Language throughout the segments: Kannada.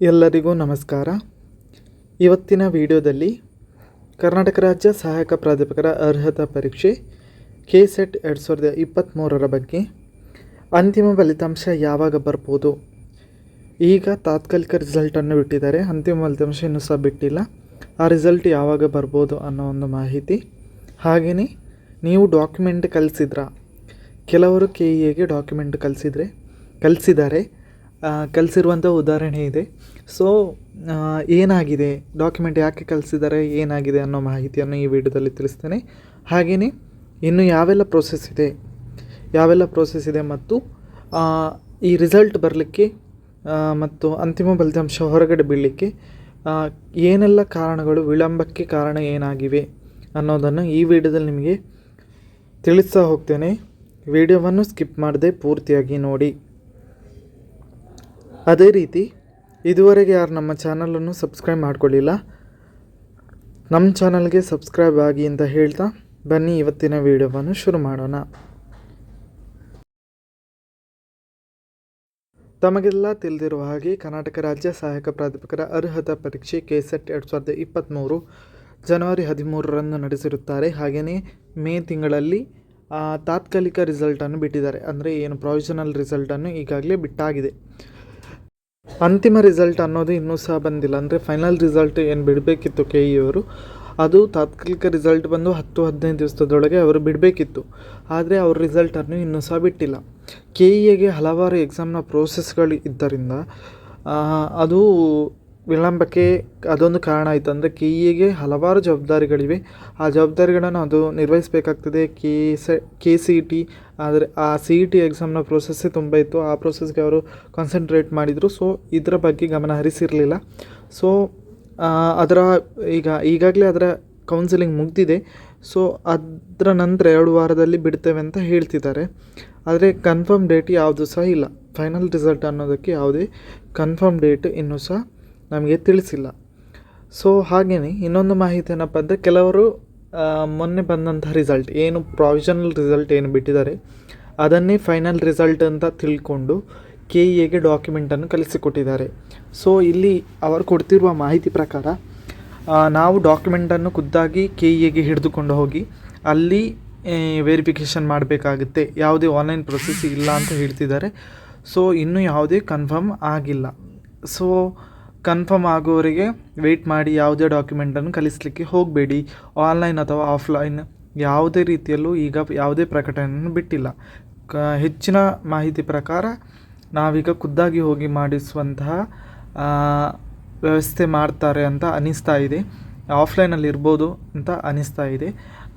ಎಲ್ಲರಿಗೂ ನಮಸ್ಕಾರ. ಇವತ್ತಿನ ವಿಡಿಯೋದಲ್ಲಿ ಕರ್ನಾಟಕ ರಾಜ್ಯ ಸಹಾಯಕ ಪ್ರಾಧ್ಯಾಪಕರ ಅರ್ಹತಾ ಪರೀಕ್ಷೆ KCET 2023 ಬಗ್ಗೆ ಅಂತಿಮ ಫಲಿತಾಂಶ ಯಾವಾಗ ಬರ್ಬೋದು. ಈಗ ತಾತ್ಕಾಲಿಕ ರಿಸಲ್ಟನ್ನು ಬಿಟ್ಟಿದ್ದಾರೆ, ಅಂತಿಮ ಫಲಿತಾಂಶ ಇನ್ನೂ ಸಹ ಬಿಟ್ಟಿಲ್ಲ. ಆ ರಿಸಲ್ಟ್ ಯಾವಾಗ ಬರ್ಬೋದು ಅನ್ನೋ ಒಂದು ಮಾಹಿತಿ. ಹಾಗೆಯೇ ನೀವು ಡಾಕ್ಯುಮೆಂಟ್ ಕೆಲವರು KEAಗೆ ಡಾಕ್ಯುಮೆಂಟ್ ಕಲಿಸಿದ್ದಾರೆ, ಕಲಿಸಿರುವಂಥ ಉದಾಹರಣೆ ಇದೆ. ಸೊ ಏನಾಗಿದೆ, ಡಾಕ್ಯುಮೆಂಟ್ ಯಾಕೆ ಕಲಿಸಿದ್ದಾರೆ, ಏನಾಗಿದೆ ಅನ್ನೋ ಮಾಹಿತಿಯನ್ನು ಈ ವಿಡಿಯೋದಲ್ಲಿ ತಿಳಿಸ್ತೇನೆ. ಹಾಗೆಯೇ ಇನ್ನು ಯಾವೆಲ್ಲ ಪ್ರೋಸೆಸ್ ಇದೆ ಮತ್ತು ಈ ರಿಸಲ್ಟ್ ಬರಲಿಕ್ಕೆ ಮತ್ತು ಅಂತಿಮ ಫಲಿತಾಂಶ ಹೊರಗಡೆ ಬೀಳಲಿಕ್ಕೆ ಏನೆಲ್ಲ ಕಾರಣಗಳು, ವಿಳಂಬಕ್ಕೆ ಕಾರಣ ಏನಾಗಿವೆ ಅನ್ನೋದನ್ನು ಈ ವಿಡಿಯೋದಲ್ಲಿ ನಿಮಗೆ ತಿಳಿಸ್ತಾ ಹೋಗ್ತೇನೆ. ವಿಡಿಯೋವನ್ನು ಸ್ಕಿಪ್ ಮಾಡದೆ ಪೂರ್ತಿಯಾಗಿ ನೋಡಿ. ಅದೇ ರೀತಿ ಇದುವರೆಗೆ ಯಾರು ನಮ್ಮ ಚಾನಲನ್ನು ಸಬ್ಸ್ಕ್ರೈಬ್ ಮಾಡ್ಕೊಳ್ಳಿಲ್ಲ, ನಮ್ಮ ಚಾನಲ್ಗೆ ಸಬ್ಸ್ಕ್ರೈಬ್ ಆಗಿ ಅಂತ ಹೇಳ್ತಾ ಬನ್ನಿ ಇವತ್ತಿನ ವಿಡಿಯೋವನ್ನು ಶುರು ಮಾಡೋಣ. ತಮಗೆಲ್ಲ ತಿಳಿದಿರುವ ಹಾಗೆ ಕರ್ನಾಟಕ ರಾಜ್ಯ ಸಹಾಯಕ ಪ್ರಾಧ್ಯಾಪಕರ ಅರ್ಹತಾ ಪರೀಕ್ಷೆ KCET 2023 ಜನವರಿ 13ರಂದು ನಡೆಸಿರುತ್ತಾರೆ. ಹಾಗೆಯೇ ಮೇ ತಿಂಗಳಲ್ಲಿ ತಾತ್ಕಾಲಿಕ ರಿಸಲ್ಟನ್ನು ಬಿಟ್ಟಿದ್ದಾರೆ. ಅಂದರೆ ಏನು ಪ್ರಾವಿಷನಲ್ ರಿಸಲ್ಟನ್ನು ಈಗಾಗಲೇ ಬಿಟ್ಟಾಗಿದೆ. ಅಂತಿಮ ರಿಸಲ್ಟ್ ಅನ್ನೋದು ಇನ್ನೂ ಸಹ ಬಂದಿಲ್ಲ. ಅಂದರೆ ಫೈನಲ್ ರಿಸಲ್ಟ್ ಏನು ಬಿಡಬೇಕಿತ್ತು KEಯವರು, ಅದು ತಾತ್ಕಾಲಿಕ ರಿಸಲ್ಟ್ ಬಂದು 10-15 ದಿವಸದೊಳಗೆ ಅವರು ಬಿಡಬೇಕಿತ್ತು. ಆದರೆ ಅವ್ರ ರಿಸಲ್ಟನ್ನು ಇನ್ನೂ ಸಹ ಬಿಟ್ಟಿಲ್ಲ. KEಗೆ ಹಲವಾರು ಎಕ್ಸಾಮ್ನ ಪ್ರೋಸೆಸ್ಗಳು ಇದ್ದರಿಂದ ಅದು ವಿಳಂಬಕ್ಕೆ ಅದೊಂದು ಕಾರಣ ಆಯಿತು. ಅಂದರೆ KEಗೆ ಹಲವಾರು ಜವಾಬ್ದಾರಿಗಳಿವೆ, ಆ ಜವಾಬ್ದಾರಿಗಳನ್ನು ಅದು ನಿರ್ವಹಿಸಬೇಕಾಗ್ತದೆ. KCET ಆದರೆ ಆ CET ಎಕ್ಸಾಮ್ನ ಪ್ರೋಸೆಸ್ಸೇ ತುಂಬ ಇತ್ತು, ಆ ಪ್ರೋಸೆಸ್ಗೆ ಅವರು ಕಾನ್ಸಂಟ್ರೇಟ್ ಮಾಡಿದರು. ಸೊ ಇದರ ಬಗ್ಗೆ ಗಮನ ಹರಿಸಿರಲಿಲ್ಲ. ಸೊ ಈಗಾಗಲೇ ಅದರ ಕೌನ್ಸಿಲಿಂಗ್ ಮುಗಿದಿದೆ. ಸೊ ಅದರ ನಂತರ 2 ವಾರದಲ್ಲಿ ಬಿಡ್ತೇವೆ ಅಂತ ಹೇಳ್ತಿದ್ದಾರೆ. ಆದರೆ ಕನ್ಫರ್ಮ್ ಡೇಟ್ ಯಾವುದು ಸಹ ಇಲ್ಲ. ಫೈನಲ್ ರಿಸಲ್ಟ್ ಅನ್ನೋದಕ್ಕೆ ಯಾವುದೇ ಕನ್ಫರ್ಮ್ ಡೇಟ್ ಇನ್ನೂ ಸಹ ನಮಗೆ ತಿಳಿಸಿಲ್ಲ. ಸೊ ಹಾಗೆಯೇ ಇನ್ನೊಂದು ಮಾಹಿತಿ ಏನಪ್ಪ ಅಂದರೆ, ಕೆಲವರು ಮೊನ್ನೆ ಬಂದಂಥ ರಿಸಲ್ಟ್ ಏನು ಪ್ರಾವಿಷನಲ್ ರಿಸಲ್ಟ್ ಏನು ಬಿಟ್ಟಿದ್ದಾರೆ ಅದನ್ನೇ ಫೈನಲ್ ರಿಸಲ್ಟ್ ಅಂತ ತಿಳ್ಕೊಂಡು KEಗೆ ಡಾಕ್ಯುಮೆಂಟನ್ನು ಕಳಿಸಿಕೊಟ್ಟಿದ್ದಾರೆ. ಸೊ ಇಲ್ಲಿ ಅವರು ಕೊಡ್ತಿರುವ ಮಾಹಿತಿ ಪ್ರಕಾರ ನಾವು ಡಾಕ್ಯುಮೆಂಟನ್ನು ಖುದ್ದಾಗಿ KEಗೆ ಹಿಡಿದುಕೊಂಡು ಹೋಗಿ ಅಲ್ಲಿ ವೆರಿಫಿಕೇಷನ್ ಮಾಡಬೇಕಾಗುತ್ತೆ. ಯಾವುದೇ ಆನ್ಲೈನ್ ಪ್ರೊಸೆಸ್ ಇಲ್ಲ ಅಂತ ಹೇಳ್ತಿದ್ದಾರೆ. ಸೊ ಇನ್ನೂ ಯಾವುದೇ ಕನ್ಫರ್ಮ್ ಆಗಿಲ್ಲ. ಸೊ ಕನ್ಫರ್ಮ್ ಆಗೋವರೆಗೆ ವೆಯ್ಟ್ ಮಾಡಿ, ಯಾವುದೇ ಡಾಕ್ಯುಮೆಂಟನ್ನು ಕಳಿಸ್ಲಿಕ್ಕೆ ಹೋಗಬೇಡಿ. ಆನ್ಲೈನ್ ಅಥವಾ ಆಫ್ಲೈನ್ ಯಾವುದೇ ರೀತಿಯಲ್ಲೂ ಈಗ ಯಾವುದೇ ಪ್ರಕಟಣೆಯನ್ನು ಬಿಟ್ಟಿಲ್ಲ. ಹೆಚ್ಚಿನ ಮಾಹಿತಿ ಪ್ರಕಾರ ನಾವೀಗ ಖುದ್ದಾಗಿ ಹೋಗಿ ಮಾಡಿಸುವಂತಹ ವ್ಯವಸ್ಥೆ ಮಾಡ್ತಾರೆ ಅಂತ ಅನಿಸ್ತಾ ಇದೆ. ಆಫ್ಲೈನಲ್ಲಿ ಇರ್ಬೋದು ಅಂತ ಅನಿಸ್ತಾ ಇದೆ.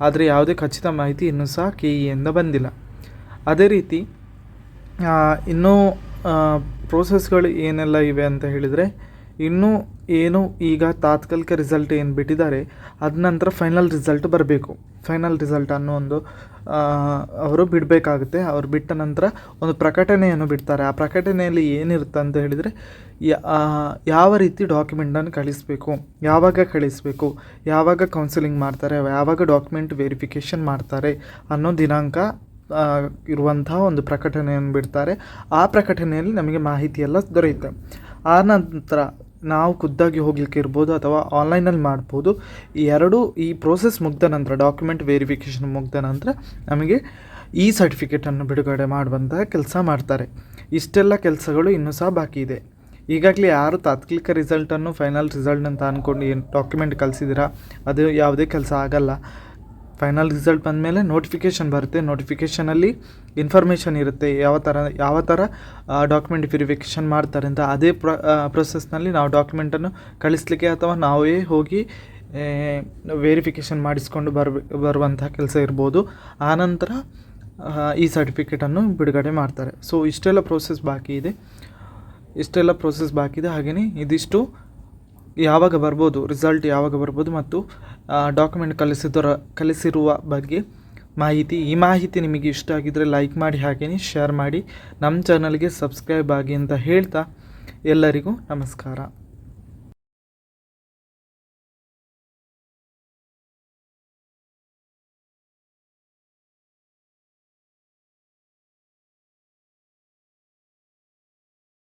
ಆದರೆ ಯಾವುದೇ ಖಚಿತ ಮಾಹಿತಿ ಇನ್ನೂ ಸಹ KEಯಿಂದ ಬಂದಿಲ್ಲ. ಅದೇ ರೀತಿ ಇನ್ನೂ ಪ್ರೋಸೆಸ್ಗಳು ಏನೆಲ್ಲ ಇವೆ ಅಂತ ಹೇಳಿದರೆ, ಇನ್ನೂ ಏನು ಈಗ ತಾತ್ಕಾಲಿಕ ರಿಸಲ್ಟ್ ಏನು ಬಿಟ್ಟಿದ್ದಾರೆ ಅದ ನಂತರ ಫೈನಲ್ ರಿಸಲ್ಟ್ ಬರಬೇಕು. ಫೈನಲ್ ರಿಸಲ್ಟ್ ಅನ್ನೋ ಒಂದು ಅವರು ಬಿಡಬೇಕಾಗುತ್ತೆ. ಅವರು ಬಿಟ್ಟ ನಂತರ ಒಂದು ಪ್ರಕಟಣೆಯನ್ನು ಬಿಡ್ತಾರೆ. ಆ ಪ್ರಕಟಣೆಯಲ್ಲಿ ಏನಿರುತ್ತೆ ಅಂತ ಹೇಳಿದರೆ, ಯಾವ ರೀತಿ ಡಾಕ್ಯುಮೆಂಟನ್ನು ಕಳಿಸಬೇಕು, ಯಾವಾಗ ಕೌನ್ಸಿಲಿಂಗ್ ಮಾಡ್ತಾರೆ, ಯಾವಾಗ ಡಾಕ್ಯುಮೆಂಟ್ ವೆರಿಫಿಕೇಷನ್ ಮಾಡ್ತಾರೆ ಅನ್ನೋ ದಿನಾಂಕ ಇರುವಂತಹ ಒಂದು ಪ್ರಕಟಣೆಯನ್ನು ಬಿಡ್ತಾರೆ. ಆ ಪ್ರಕಟಣೆಯಲ್ಲಿ ನಮಗೆ ಮಾಹಿತಿ ಎಲ್ಲ ದೊರೆಯುತ್ತೆ. ಆ ನಂತರ ನಾವು ಖುದ್ದಾಗಿ ಹೋಗಲಿಕ್ಕೆ ಇರ್ಬೋದು ಅಥವಾ ಆನ್ಲೈನಲ್ಲಿ ಮಾಡ್ಬೋದು. ಈ ಪ್ರೋಸೆಸ್ ಮುಗಿದ ನಂತರ, ಡಾಕ್ಯುಮೆಂಟ್ ವೆರಿಫಿಕೇಷನ್ ಮುಗಿದ ನಂತರ ನಮಗೆ ಈ ಸರ್ಟಿಫಿಕೇಟನ್ನು ಬಿಡುಗಡೆ ಮಾಡುವಂತಹ ಕೆಲಸ ಮಾಡ್ತಾರೆ. ಇಷ್ಟೆಲ್ಲ ಕೆಲಸಗಳು ಇನ್ನೂ ಸಹ ಬಾಕಿ ಇದೆ. ಈಗಾಗಲೇ ಯಾರು ತಾತ್ಕಾಲಿಕ ರಿಸಲ್ಟನ್ನು ಫೈನಲ್ ರಿಸಲ್ಟ್ ಅಂತ ಅಂದ್ಕೊಂಡು ಏನು ಡಾಕ್ಯುಮೆಂಟ್ ಕಳಿಸಿದ್ದೀರಾ, ಅದು ಯಾವುದೇ ಕೆಲಸ ಆಗಲ್ಲ. ಫೈನಲ್ ರಿಸಲ್ಟ್ ಬಂದಮೇಲೆ ನೋಟಿಫಿಕೇಷನ್ ಬರುತ್ತೆ. ನೋಟಿಫಿಕೇಷನಲ್ಲಿ ಇನ್ಫಾರ್ಮೇಷನ್ ಇರುತ್ತೆ, ಯಾವ ಥರ ಡಾಕ್ಯುಮೆಂಟ್ ವೆರಿಫಿಕೇಷನ್ ಮಾಡ್ತಾರೆ ಅಂತ. ಅದೇ ಪ್ರೊಸೆಸ್ನಲ್ಲಿ ನಾವು ಡಾಕ್ಯುಮೆಂಟನ್ನು ಕಳಿಸ್ಲಿಕ್ಕೆ ಅಥವಾ ನಾವೇ ಹೋಗಿ ವೆರಿಫಿಕೇಷನ್ ಮಾಡಿಸ್ಕೊಂಡು ಬರುವಂಥ ಕೆಲಸ ಇರ್ಬೋದು. ಆನಂತರ ಈ ಸರ್ಟಿಫಿಕೇಟನ್ನು ಬಿಡುಗಡೆ ಮಾಡ್ತಾರೆ. ಸೊ ಇಷ್ಟೆಲ್ಲ ಪ್ರೋಸೆಸ್ ಬಾಕಿ ಇದೆ. ಹಾಗೆಯೇ ಇದಿಷ್ಟು ಯಾವಾಗ ಬರ್ಬೋದು, ರಿಸಲ್ಟ್ ಯಾವಾಗ ಬರ್ಬೋದು ಮತ್ತು ಡಾಕ್ಯುಮೆಂಟ್ ಕಳಿಸಿರುವ ಬಗ್ಗೆ ಈ ಮಾಹಿತಿ ನಿಮಗೆ ಇಷ್ಟ ಆಗಿದ್ದರೆ ಲೈಕ್ ಮಾಡಿ, ಹಾಗೆಯೇ ಶೇರ್ ಮಾಡಿ, ನಮ್ಮ ಚಾನಲ್ಗೆ ಸಬ್ಸ್ಕ್ರೈಬ್ ಆಗಿ ಅಂತ ಹೇಳ್ತಾ ಎಲ್ಲರಿಗೂ ನಮಸ್ಕಾರ.